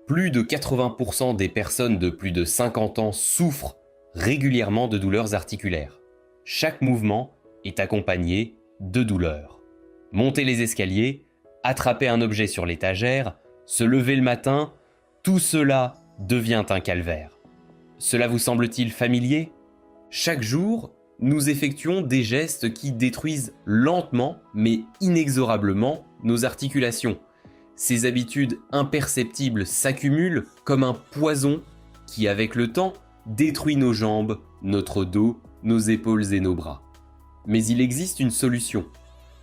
Plus de 80% des personnes de plus de 50 ans souffrent régulièrement de douleurs articulaires. Chaque mouvement est accompagné de douleurs. Monter les escaliers, attraper un objet sur l'étagère, se lever le matin, tout cela devient un calvaire. Cela vous semble-t-il familier ? Chaque jour, nous effectuons des gestes qui détruisent lentement mais inexorablement nos articulations. Ces habitudes imperceptibles s'accumulent comme un poison qui, avec le temps, détruit nos jambes, notre dos, nos épaules et nos bras. Mais il existe une solution.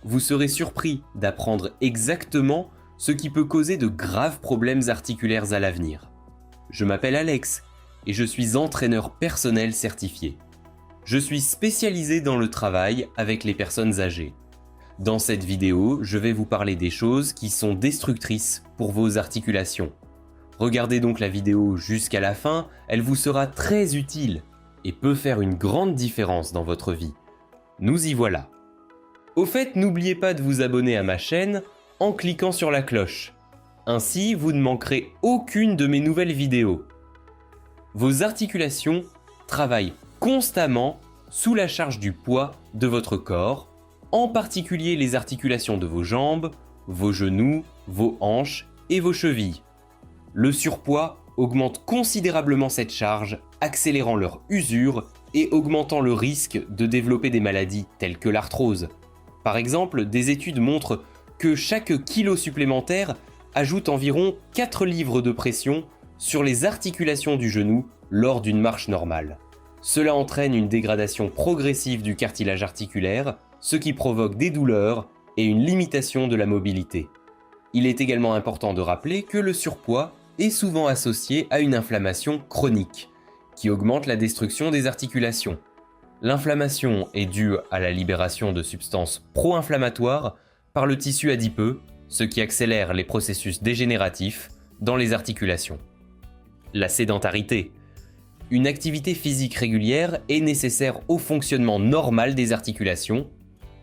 Vous serez surpris d'apprendre exactement ce qui peut causer de graves problèmes articulaires à l'avenir. Je m'appelle Alex et je suis entraîneur personnel certifié. Je suis spécialisé dans le travail avec les personnes âgées. Dans cette vidéo, je vais vous parler des choses qui sont destructrices pour vos articulations. Regardez donc la vidéo jusqu'à la fin, elle vous sera très utile et peut faire une grande différence dans votre vie. Nous y voilà. Au fait, n'oubliez pas de vous abonner à ma chaîne en cliquant sur la cloche. Ainsi, vous ne manquerez aucune de mes nouvelles vidéos. Vos articulations travaillent constamment sous la charge du poids de votre corps, en particulier les articulations de vos jambes, vos genoux, vos hanches et vos chevilles. Le surpoids augmente considérablement cette charge, accélérant leur usure et augmentant le risque de développer des maladies telles que l'arthrose. Par exemple, des études montrent que chaque kilo supplémentaire ajoute environ 4 livres de pression sur les articulations du genou lors d'une marche normale. Cela entraîne une dégradation progressive du cartilage articulaire, ce qui provoque des douleurs et une limitation de la mobilité. Il est également important de rappeler que le surpoids est souvent associé à une inflammation chronique, qui augmente la destruction des articulations. L'inflammation est due à la libération de substances pro-inflammatoires par le tissu adipeux, ce qui accélère les processus dégénératifs dans les articulations. La sédentarité. Une activité physique régulière est nécessaire au fonctionnement normal des articulations.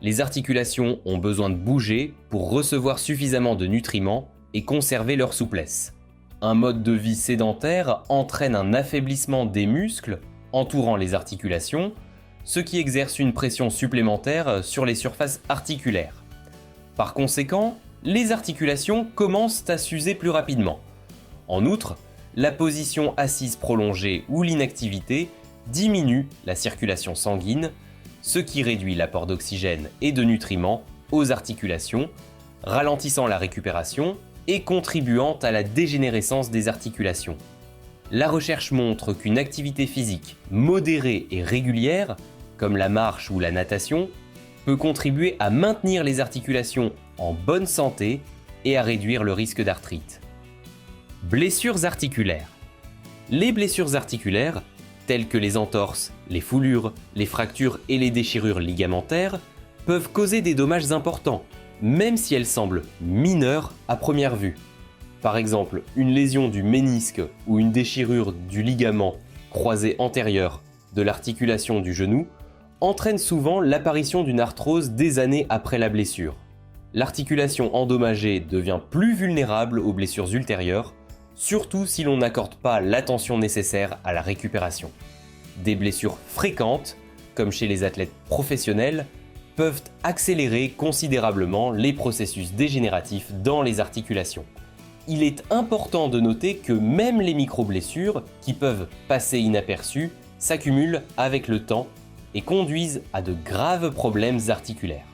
Les articulations ont besoin de bouger pour recevoir suffisamment de nutriments et conserver leur souplesse. Un mode de vie sédentaire entraîne un affaiblissement des muscles entourant les articulations, ce qui exerce une pression supplémentaire sur les surfaces articulaires. Par conséquent, les articulations commencent à s'user plus rapidement. En outre, la position assise prolongée ou l'inactivité diminue la circulation sanguine, ce qui réduit l'apport d'oxygène et de nutriments aux articulations, ralentissant la récupération et contribuant à la dégénérescence des articulations. La recherche montre qu'une activité physique modérée et régulière, comme la marche ou la natation, peut contribuer à maintenir les articulations en bonne santé et à réduire le risque d'arthrite. Blessures articulaires. Les blessures articulaires, telles que les entorses, les foulures, les fractures et les déchirures ligamentaires, peuvent causer des dommages importants, même si elles semblent mineures à première vue. Par exemple, une lésion du ménisque ou une déchirure du ligament croisé antérieur de l'articulation du genou entraîne souvent l'apparition d'une arthrose des années après la blessure. L'articulation endommagée devient plus vulnérable aux blessures ultérieures, surtout si l'on n'accorde pas l'attention nécessaire à la récupération. Des blessures fréquentes, comme chez les athlètes professionnels, peuvent accélérer considérablement les processus dégénératifs dans les articulations. Il est important de noter que même les micro-blessures, qui peuvent passer inaperçues, s'accumulent avec le temps et conduisent à de graves problèmes articulaires.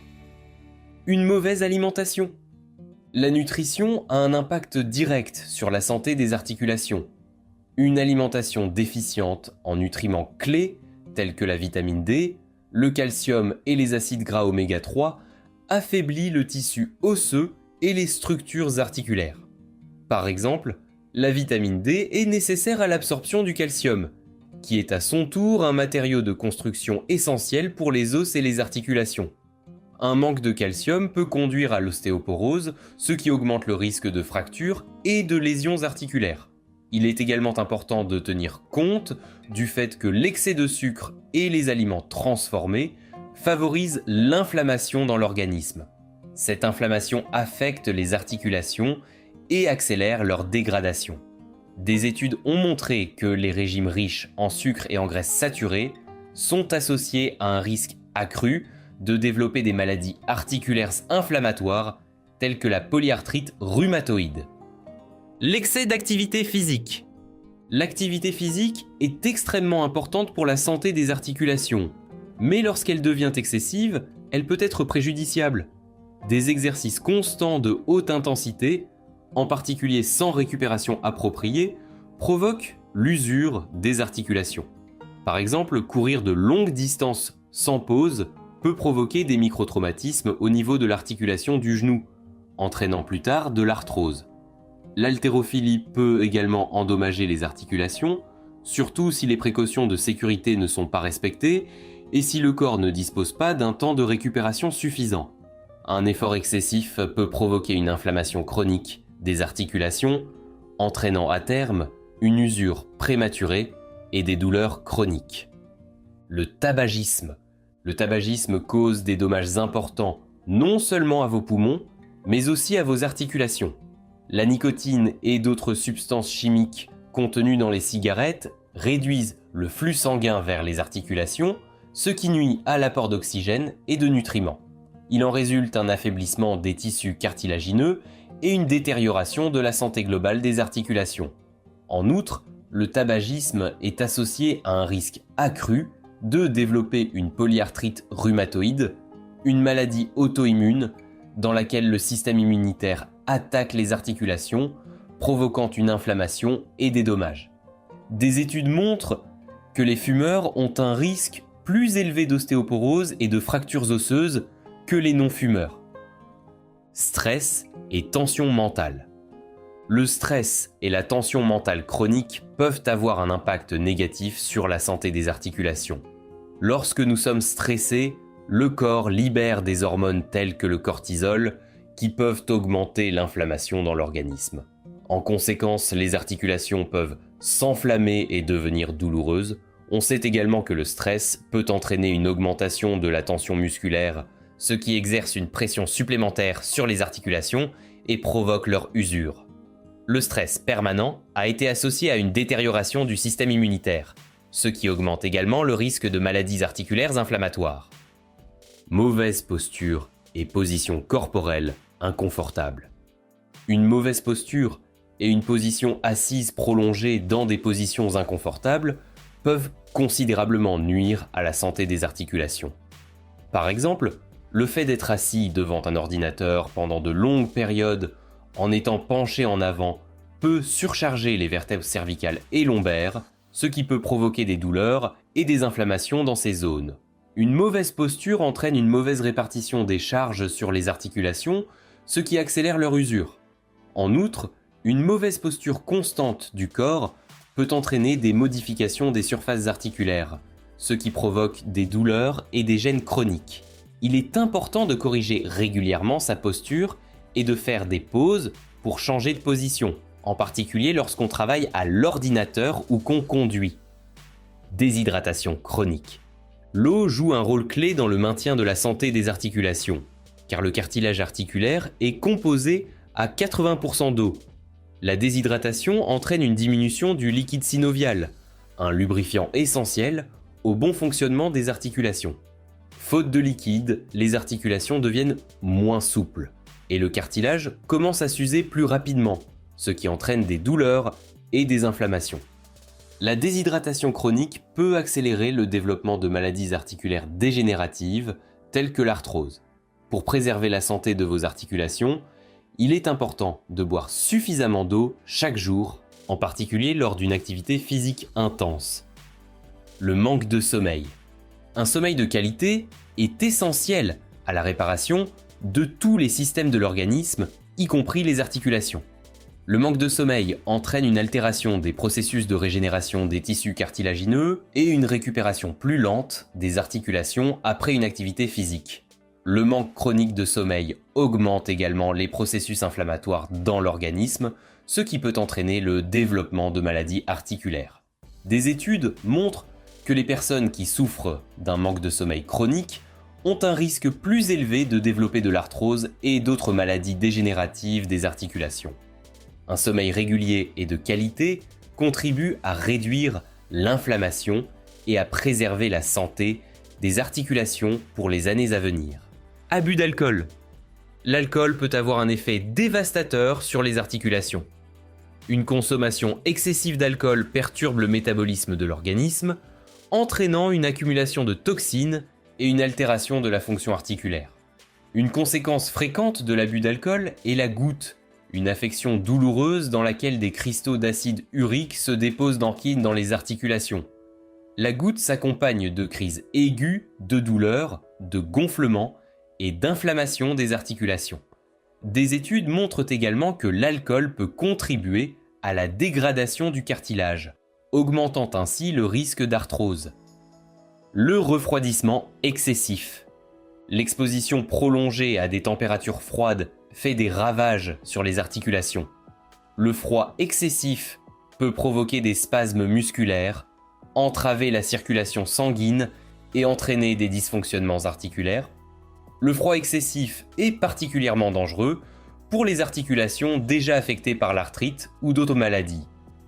Une mauvaise alimentation. La nutrition a un impact direct sur la santé des articulations. Une alimentation déficiente en nutriments clés, tels que la vitamine D, le calcium et les acides gras oméga 3, affaiblit le tissu osseux et les structures articulaires. Par exemple, la vitamine D est nécessaire à l'absorption du calcium, qui est à son tour un matériau de construction essentiel pour les os et les articulations. Un manque de calcium peut conduire à l'ostéoporose, ce qui augmente le risque de fractures et de lésions articulaires. Il est également important de tenir compte du fait que l'excès de sucre et les aliments transformés favorisent l'inflammation dans l'organisme. Cette inflammation affecte les articulations et accélère leur dégradation. Des études ont montré que les régimes riches en sucre et en graisses saturées sont associés à un risque accru de développer des maladies articulaires inflammatoires telles que la polyarthrite rhumatoïde. L'excès d'activité physique. L'activité physique est extrêmement importante pour la santé des articulations, mais lorsqu'elle devient excessive, elle peut être préjudiciable. Des exercices constants de haute intensité, en particulier sans récupération appropriée, provoquent l'usure des articulations. Par exemple, courir de longues distances sans pause peut provoquer des microtraumatismes au niveau de l'articulation du genou, entraînant plus tard de l'arthrose. L'haltérophilie peut également endommager les articulations, surtout si les précautions de sécurité ne sont pas respectées et si le corps ne dispose pas d'un temps de récupération suffisant. Un effort excessif peut provoquer une inflammation chronique des articulations, entraînant à terme une usure prématurée et des douleurs chroniques. Le tabagisme. Le tabagisme cause des dommages importants non seulement à vos poumons, mais aussi à vos articulations. La nicotine et d'autres substances chimiques contenues dans les cigarettes réduisent le flux sanguin vers les articulations, ce qui nuit à l'apport d'oxygène et de nutriments. Il en résulte un affaiblissement des tissus cartilagineux et une détérioration de la santé globale des articulations. En outre, le tabagisme est associé à un risque accru de développer une polyarthrite rhumatoïde, une maladie auto-immune dans laquelle le système immunitaire attaque les articulations, provoquant une inflammation et des dommages. Des études montrent que les fumeurs ont un risque plus élevé d'ostéoporose et de fractures osseuses que les non-fumeurs. Stress et tension mentale. Le stress et la tension mentale chronique peuvent avoir un impact négatif sur la santé des articulations. Lorsque nous sommes stressés, le corps libère des hormones telles que le cortisol qui peuvent augmenter l'inflammation dans l'organisme. En conséquence, les articulations peuvent s'enflammer et devenir douloureuses. On sait également que le stress peut entraîner une augmentation de la tension musculaire, ce qui exerce une pression supplémentaire sur les articulations et provoque leur usure. Le stress permanent a été associé à une détérioration du système immunitaire, ce qui augmente également le risque de maladies articulaires inflammatoires. Mauvaise posture et position corporelle inconfortable. Une mauvaise posture et une position assise prolongée dans des positions inconfortables peuvent considérablement nuire à la santé des articulations. Par exemple, le fait d'être assis devant un ordinateur pendant de longues périodes en étant penché en avant peut surcharger les vertèbres cervicales et lombaires, ce qui peut provoquer des douleurs et des inflammations dans ces zones. Une mauvaise posture entraîne une mauvaise répartition des charges sur les articulations, ce qui accélère leur usure. En outre, une mauvaise posture constante du corps peut entraîner des modifications des surfaces articulaires, ce qui provoque des douleurs et des gênes chroniques. Il est important de corriger régulièrement sa posture et de faire des pauses pour changer de position, en particulier lorsqu'on travaille à l'ordinateur ou qu'on conduit. Déshydratation chronique. L'eau joue un rôle clé dans le maintien de la santé des articulations, car le cartilage articulaire est composé à 80% d'eau. La déshydratation entraîne une diminution du liquide synovial, un lubrifiant essentiel au bon fonctionnement des articulations. Faute de liquide, les articulations deviennent moins souples et le cartilage commence à s'user plus rapidement, ce qui entraîne des douleurs et des inflammations. La déshydratation chronique peut accélérer le développement de maladies articulaires dégénératives telles que l'arthrose. Pour préserver la santé de vos articulations, il est important de boire suffisamment d'eau chaque jour, en particulier lors d'une activité physique intense. Le manque de sommeil. Un sommeil de qualité est essentiel à la réparation de tous les systèmes de l'organisme, y compris les articulations. Le manque de sommeil entraîne une altération des processus de régénération des tissus cartilagineux et une récupération plus lente des articulations après une activité physique. Le manque chronique de sommeil augmente également les processus inflammatoires dans l'organisme, ce qui peut entraîner le développement de maladies articulaires. Des études montrent que les personnes qui souffrent d'un manque de sommeil chronique ont un risque plus élevé de développer de l'arthrose et d'autres maladies dégénératives des articulations. Un sommeil régulier et de qualité contribue à réduire l'inflammation et à préserver la santé des articulations pour les années à venir. Abus d'alcool. L'alcool peut avoir un effet dévastateur sur les articulations. Une consommation excessive d'alcool perturbe le métabolisme de l'organisme, entraînant une accumulation de toxines et une altération de la fonction articulaire. Une conséquence fréquente de l'abus d'alcool est la goutte, une affection douloureuse dans laquelle des cristaux d'acide urique se déposent dans les articulations. La goutte s'accompagne de crises aiguës, de douleurs, de gonflements et d'inflammation des articulations. Des études montrent également que l'alcool peut contribuer à la dégradation du cartilage, augmentant ainsi le risque d'arthrose. Le refroidissement excessif. L'exposition prolongée à des températures froides fait des ravages sur les articulations. Le froid excessif peut provoquer des spasmes musculaires, entraver la circulation sanguine et entraîner des dysfonctionnements articulaires. Le froid excessif est particulièrement dangereux pour les articulations déjà affectées par l'arthrite ou d'autres maladies.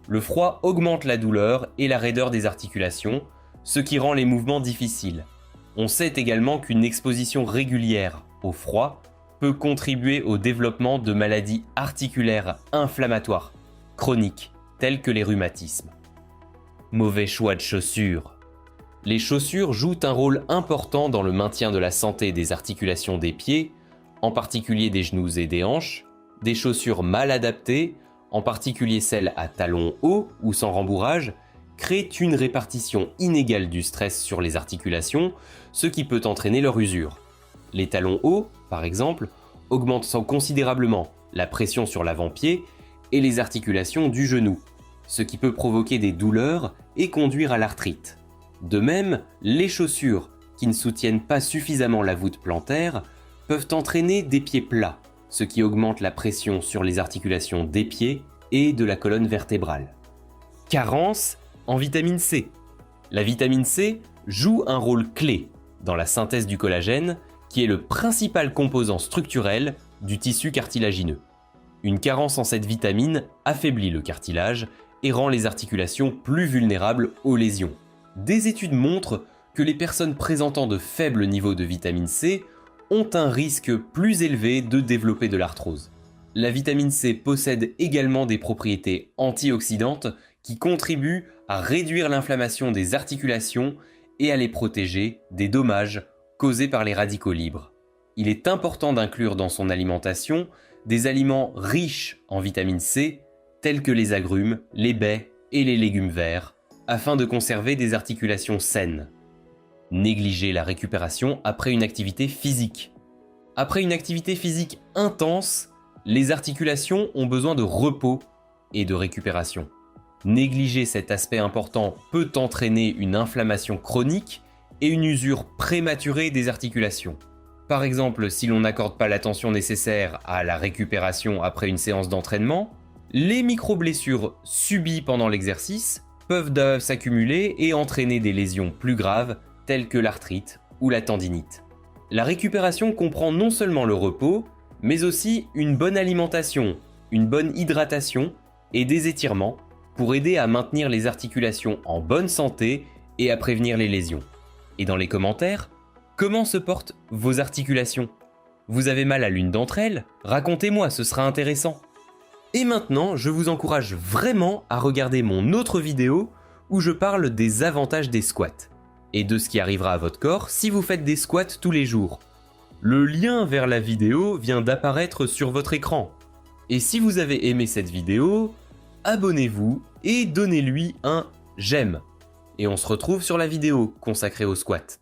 Le froid augmente la douleur et la raideur des articulations, ce qui rend les mouvements difficiles. On sait également qu'une exposition régulière au froid peut contribuer au développement de maladies articulaires inflammatoires chroniques, telles que les rhumatismes. Mauvais choix de chaussures. Les chaussures jouent un rôle important dans le maintien de la santé des articulations des pieds, en particulier des genoux et des hanches. Des chaussures mal adaptées, en particulier celles à talons hauts ou sans rembourrage, créent une répartition inégale du stress sur les articulations, ce qui peut entraîner leur usure. Les talons hauts, par exemple, augmentent considérablement la pression sur l'avant-pied et les articulations du genou, ce qui peut provoquer des douleurs et conduire à l'arthrite. De même, les chaussures qui ne soutiennent pas suffisamment la voûte plantaire peuvent entraîner des pieds plats, ce qui augmente la pression sur les articulations des pieds et de la colonne vertébrale. Carence en vitamine C. La vitamine C joue un rôle clé dans la synthèse du collagène, qui est le principal composant structurel du tissu cartilagineux. Une carence en cette vitamine affaiblit le cartilage et rend les articulations plus vulnérables aux lésions. Des études montrent que les personnes présentant de faibles niveaux de vitamine C ont un risque plus élevé de développer de l'arthrose. La vitamine C possède également des propriétés antioxydantes qui contribuent à réduire l'inflammation des articulations et à les protéger des dommages causés par les radicaux libres. Il est important d'inclure dans son alimentation des aliments riches en vitamine C, tels que les agrumes, les baies et les légumes verts, afin de conserver des articulations saines. Négliger la récupération après une activité physique. Après une activité physique intense, les articulations ont besoin de repos et de récupération. Négliger cet aspect important peut entraîner une inflammation chronique et une usure prématurée des articulations. Par exemple, si l'on n'accorde pas l'attention nécessaire à la récupération après une séance d'entraînement, les micro-blessures subies pendant l'exercice peuvent s'accumuler et entraîner des lésions plus graves telles que l'arthrite ou la tendinite. La récupération comprend non seulement le repos, mais aussi une bonne alimentation, une bonne hydratation et des étirements pour aider à maintenir les articulations en bonne santé et à prévenir les lésions. Et dans les commentaires, comment se portent vos articulations? Vous avez mal à l'une d'entre elles? Racontez-moi, ce sera intéressant. Et maintenant, je vous encourage vraiment à regarder mon autre vidéo où je parle des avantages des squats et de ce qui arrivera à votre corps si vous faites des squats tous les jours. Le lien vers la vidéo vient d'apparaître sur votre écran. Et si vous avez aimé cette vidéo, abonnez-vous et donnez-lui un j'aime. Et on se retrouve sur la vidéo consacrée au squat.